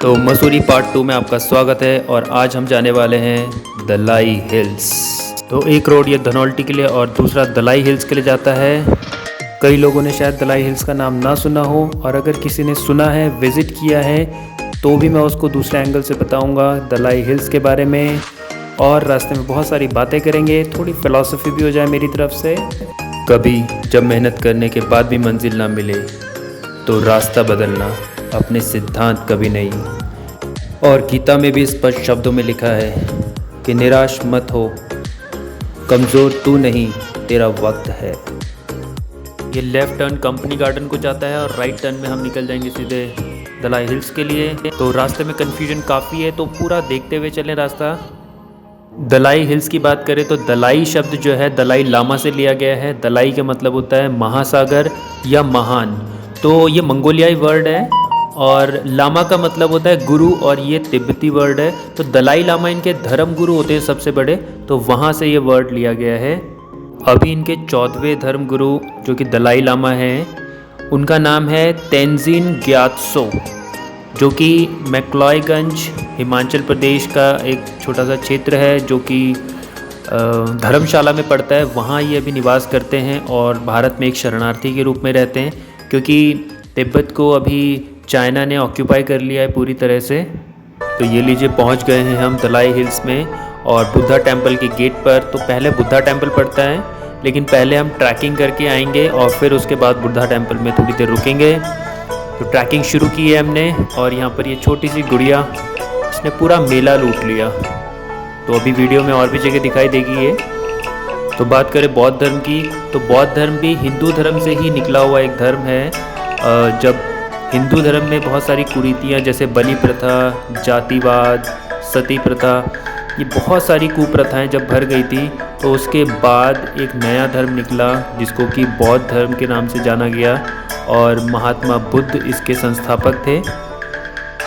तो मसूरी पार्ट 2 में आपका स्वागत है और आज हम जाने वाले हैं दलाई हिल्स। तो एक रोड ये धनौल्टी के लिए और दूसरा दलाई हिल्स के लिए जाता है। कई लोगों ने शायद दलाई हिल्स का नाम ना सुना हो और अगर किसी ने सुना है, विज़िट किया है, तो भी मैं उसको दूसरे एंगल से बताऊंगा दलाई हिल्स के बारे में। और रास्ते में बहुत सारी बातें करेंगे, थोड़ी फ़िलॉसफी भी हो जाए मेरी तरफ से। कभी जब मेहनत करने के बाद भी मंजिल ना मिले तो रास्ता बदलना, अपने सिद्धांत कभी नहीं। और गीता में भी स्पष्ट शब्दों में लिखा है कि निराश मत हो, कमज़ोर तू नहीं तेरा वक्त है। ये लेफ़्ट टर्न कंपनी गार्डन को जाता है और राइट टर्न में हम निकल जाएंगे सीधे दलाई हिल्स के लिए। तो रास्ते में कन्फ्यूजन काफ़ी है, तो पूरा देखते हुए चलें रास्ता। दलाई हिल्स की बात करें तो दलाई शब्द जो है दलाई लामा से लिया गया है। दलाई का मतलब होता है महासागर या महान, तो ये मंगोलियाई वर्ड है। और लामा का मतलब होता है गुरु, और ये तिब्बती वर्ड है। तो दलाई लामा इनके धर्म गुरु होते हैं सबसे बड़े, तो वहाँ से ये वर्ड लिया गया है। अभी इनके 14वें धर्म गुरु जो कि दलाई लामा हैं, उनका नाम है तेंजिन ग्यात्सो, जो कि मैक्लॉयगंज हिमाचल प्रदेश का एक छोटा सा क्षेत्र है जो कि धर्मशाला में पड़ता है। वहाँ ये अभी निवास करते हैं और भारत में एक शरणार्थी के रूप में रहते हैं, क्योंकि तिब्बत को अभी चाइना ने ऑक्यूपाई कर लिया है पूरी तरह से। तो ये लीजिए पहुँच गए हैं हम दलाई हिल्स में और बुद्धा टेम्पल के गेट पर। तो पहले बुद्धा टेम्पल पड़ता है, लेकिन पहले हम ट्रैकिंग करके आएंगे और फिर उसके बाद बुद्धा टेम्पल में थोड़ी देर रुकेंगे। तो ट्रैकिंग शुरू की है हमने और यहाँ पर ये छोटी सी गुड़िया, इसने पूरा मेला लूट लिया। तो अभी वीडियो में और भी जगह दिखाई देगी ये। तो बात करें बौद्ध धर्म की, तो बौद्ध धर्म भी हिंदू धर्म से ही निकला हुआ एक धर्म है। जब हिंदू धर्म में बहुत सारी कुरीतियाँ जैसे बलि प्रथा, जातिवाद, सती प्रथा, ये बहुत सारी कुप्रथाएं जब भर गई थी, तो उसके बाद एक नया धर्म निकला जिसको कि बौद्ध धर्म के नाम से जाना गया और महात्मा बुद्ध इसके संस्थापक थे।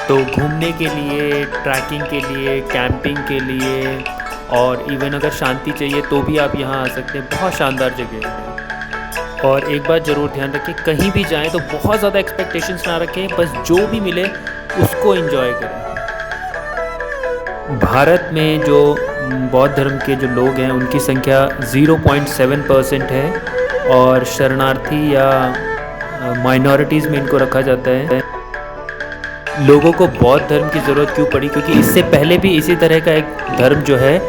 तो घूमने के लिए, ट्रैकिंग के लिए, कैंपिंग के लिए और इवन अगर शांति चाहिए तो भी आप यहाँ आ सकते हैं। बहुत शानदार जगह है। और एक बात ज़रूर ध्यान रखें, कहीं भी जाएं तो बहुत ज़्यादा एक्सपेक्टेशंस ना रखें, बस जो भी मिले उसको एंजॉय करें। भारत में जो बौद्ध धर्म के जो लोग हैं उनकी संख्या 0.7% है और शरणार्थी या माइनॉरिटीज़ में इनको रखा जाता है। लोगों को बौद्ध धर्म की ज़रूरत क्यों पड़ी? क्योंकि इससे पहले भी इसी तरह का एक धर्म जो है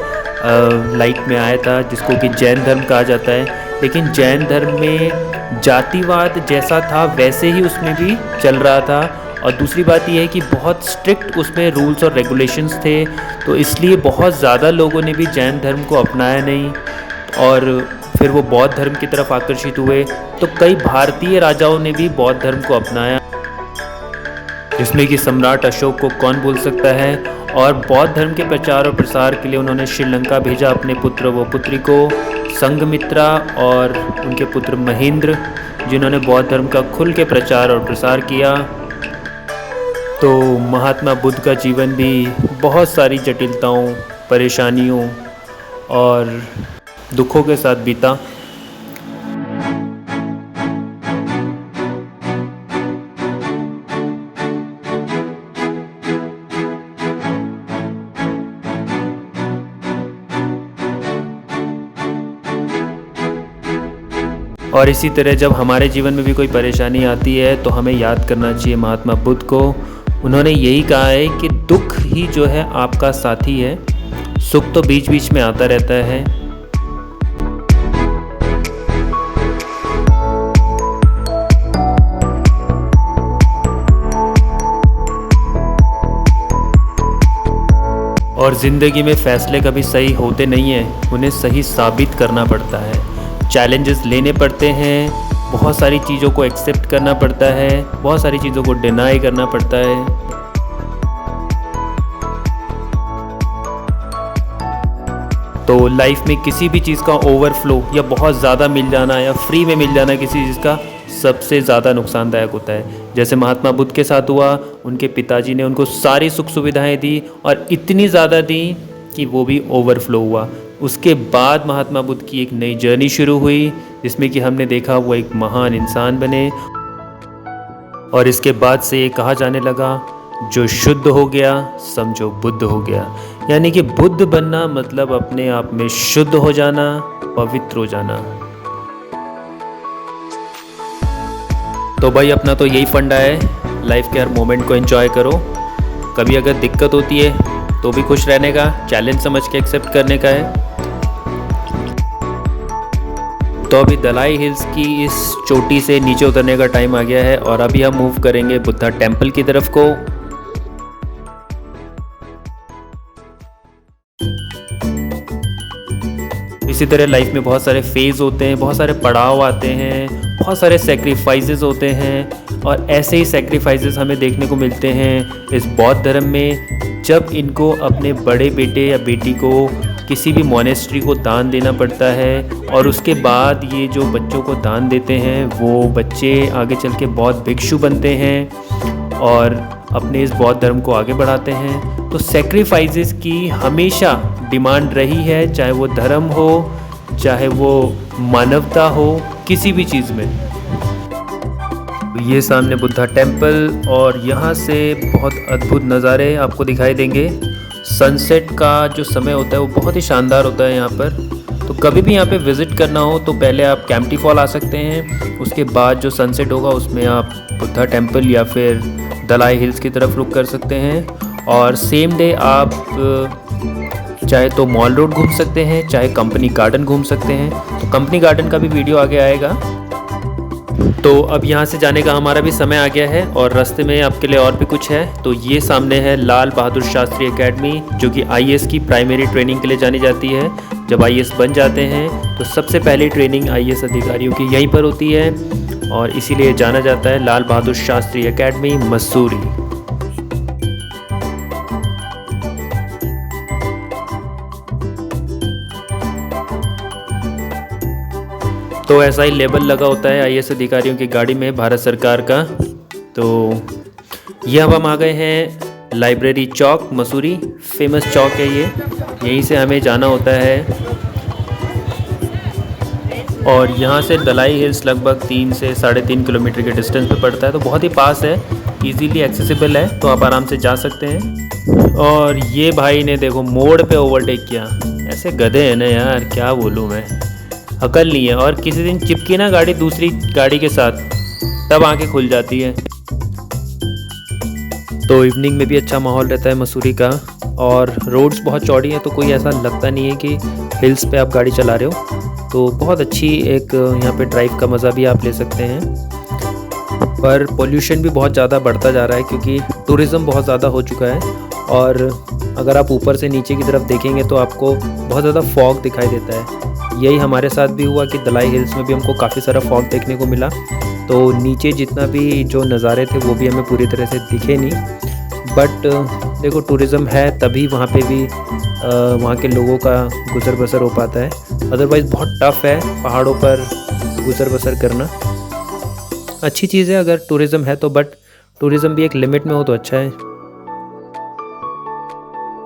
लाइट में आया था जिसको कि जैन धर्म कहा जाता है। लेकिन जैन धर्म में जातिवाद जैसा था वैसे ही उसमें भी चल रहा था। और दूसरी बात यह है कि बहुत स्ट्रिक्ट उसमें रूल्स और रेगुलेशंस थे, तो इसलिए बहुत ज़्यादा लोगों ने भी जैन धर्म को अपनाया नहीं और फिर वो बौद्ध धर्म की तरफ आकर्षित हुए। तो कई भारतीय राजाओं ने भी बौद्ध धर्म को अपनाया, जिसमें कि सम्राट अशोक को कौन भूल सकता है। और बौद्ध धर्म के प्रचार और प्रसार के लिए उन्होंने श्रीलंका भेजा अपने पुत्र व पुत्री को, संघमित्रा और उनके पुत्र महेंद्र, जिन्होंने बौद्ध धर्म का खुल के प्रचार और प्रसार किया। तो महात्मा बुद्ध का जीवन भी बहुत सारी जटिलताओं, परेशानियों और दुखों के साथ बीता। और इसी तरह जब हमारे जीवन में भी कोई परेशानी आती है तो हमें याद करना चाहिए महात्मा बुद्ध को। उन्होंने यही कहा है कि दुख ही जो है आपका साथी है, सुख तो बीच बीच में आता रहता है। और ज़िंदगी में फ़ैसले कभी सही होते नहीं हैं, उन्हें सही साबित करना पड़ता है। चैलेंजेस लेने पड़ते हैं, बहुत सारी चीज़ों को एक्सेप्ट करना पड़ता है, बहुत सारी चीज़ों को डिनाई करना पड़ता है। तो लाइफ में किसी भी चीज़ का ओवरफ्लो या बहुत ज़्यादा मिल जाना या फ्री में मिल जाना किसी चीज़ का सबसे ज़्यादा नुकसानदायक होता है। जैसे महात्मा बुद्ध के साथ हुआ, उनके पिताजी ने उनको सारी सुख सुविधाएं दी और इतनी ज़्यादा दी कि वो भी ओवरफ्लो हुआ। उसके बाद महात्मा बुद्ध की एक नई जर्नी शुरू हुई जिसमें कि हमने देखा वो एक महान इंसान बने। और इसके बाद से ये कहा जाने लगा जो शुद्ध हो गया समझो बुद्ध हो गया। यानी कि बुद्ध बनना मतलब अपने आप में शुद्ध हो जाना, पवित्र हो जाना। तो भाई अपना तो यही फंडा है, लाइफ के हर मोमेंट को एंजॉय करो। कभी अगर दिक्कत होती है तो भी खुश रहने का, चैलेंज समझ के एक्सेप्ट करने का है। तो अभी दलाई हिल्स की इस चोटी से नीचे उतरने का टाइम आ गया है और अभी हम मूव करेंगे बुद्धा टेम्पल की तरफ को। इसी तरह लाइफ में बहुत सारे फेज़ होते हैं, बहुत सारे पड़ाव आते हैं, बहुत सारे सेक्रीफाइसेस होते हैं और ऐसे ही सेक्रीफाइसेस हमें देखने को मिलते हैं इस बौद्ध धर्म में। जब इनको अपने बड़े बेटे या बेटी को किसी भी मोनेस्ट्री को दान देना पड़ता है और उसके बाद ये जो बच्चों को दान देते हैं वो बच्चे आगे चल के बौद्ध भिक्षु बनते हैं और अपने इस बौद्ध धर्म को आगे बढ़ाते हैं। तो सेक्रीफाइसेस की हमेशा डिमांड रही है, चाहे वो धर्म हो, चाहे वो मानवता हो, किसी भी चीज़ में। ये सामने बुद्धा टेम्पल और यहाँ से बहुत अद्भुत नज़ारे आपको दिखाई देंगे। सनसेट का जो समय होता है वो बहुत ही शानदार होता है यहाँ पर। तो कभी भी यहाँ पे विज़िट करना हो तो पहले आप कैंपटी फॉल आ सकते हैं, उसके बाद जो सनसेट होगा उसमें आप बुद्धा टेम्पल या फिर दलाई हिल्स की तरफ रुक कर सकते हैं। और सेम डे आप चाहे तो मॉल रोड घूम सकते हैं, चाहे कंपनी गार्डन घूम सकते हैं। तो कंपनी गार्डन का भी वीडियो आगे आएगा। तो अब यहाँ से जाने का हमारा भी समय आ गया है और रास्ते में आपके लिए और भी कुछ है। तो ये सामने है लाल बहादुर शास्त्री एकेडमी, जो कि आईएएस की प्राइमरी ट्रेनिंग के लिए जानी जाती है। जब आईएएस बन जाते हैं तो सबसे पहली ट्रेनिंग आईएएस अधिकारियों की यहीं पर होती है और इसीलिए जाना जाता है लाल बहादुर शास्त्री एकेडमी मसूरी। तो ऐसा ही लेबल लगा होता है आईएएस अधिकारियों की गाड़ी में भारत सरकार का। तो ये अब हम आ गए हैं लाइब्रेरी चौक मसूरी, फेमस चौक है ये, यहीं से हमें जाना होता है। और यहाँ से दलाई हिल्स लगभग 3 से 3.5 किलोमीटर के डिस्टेंस पे पड़ता है, तो बहुत ही पास है, इजीली एक्सेसिबल है, तो आप आराम से जा सकते हैं। और ये भाई ने देखो मोड़ पे ओवरटेक किया, ऐसे गधे हैं ना यार, क्या बोलूँ मैं, अकल नहीं है। और किसी दिन चिपकी ना गाड़ी दूसरी गाड़ी के साथ, तब आंखें खुल जाती है। तो इवनिंग में भी अच्छा माहौल रहता है मसूरी का और रोड्स बहुत चौड़ी हैं, तो कोई ऐसा लगता नहीं है कि हिल्स पे आप गाड़ी चला रहे हो। तो बहुत अच्छी एक यहाँ पे ड्राइव का मज़ा भी आप ले सकते हैं। पर पोल्यूशन भी बहुत ज़्यादा बढ़ता जा रहा है क्योंकि टूरिज़्म बहुत ज़्यादा हो चुका है। और अगर आप ऊपर से नीचे की तरफ देखेंगे तो आपको बहुत ज़्यादा फॉग दिखाई देता है। यही हमारे साथ भी हुआ कि दलाई हिल्स में भी हमको काफ़ी सारा फॉग देखने को मिला। तो नीचे जितना भी जो नज़ारे थे वो भी हमें पूरी तरह से दिखे नहीं। बट देखो टूरिज़्म है तभी वहाँ पे भी वहाँ के लोगों का गुज़र बसर हो पाता है, अदरवाइज़ बहुत टफ़ है पहाड़ों पर गुज़र बसर करना। अच्छी चीज़ है अगर टूरिज़्म है तो, बट टूरिज़्म भी एक लिमिट में हो तो अच्छा है।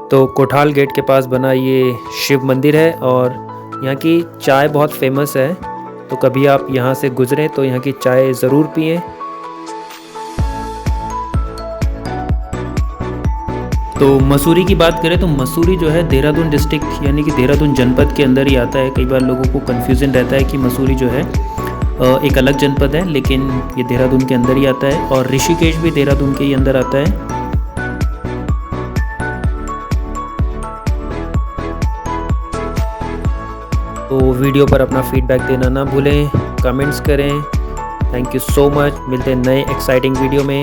तो कोठाल गेट के पास बना ये शिव मंदिर है और यहाँ की चाय बहुत फेमस है, तो कभी आप यहाँ से गुजरें तो यहाँ की चाय ज़रूर पिएं। तो मसूरी की बात करें तो मसूरी जो है देहरादून डिस्ट्रिक्ट यानी कि देहरादून जनपद के अंदर ही आता है। कई बार लोगों को कन्फ्यूज़न रहता है कि मसूरी जो है एक अलग जनपद है, लेकिन ये देहरादून के अंदर ही आता है। और ऋषिकेश भी देहरादून के ही अंदर आता है। तो वीडियो पर अपना फीडबैक देना ना भूलें, कमेंट्स करें। Thank you so much. मिलते हैं नए एक्साइटिंग वीडियो में।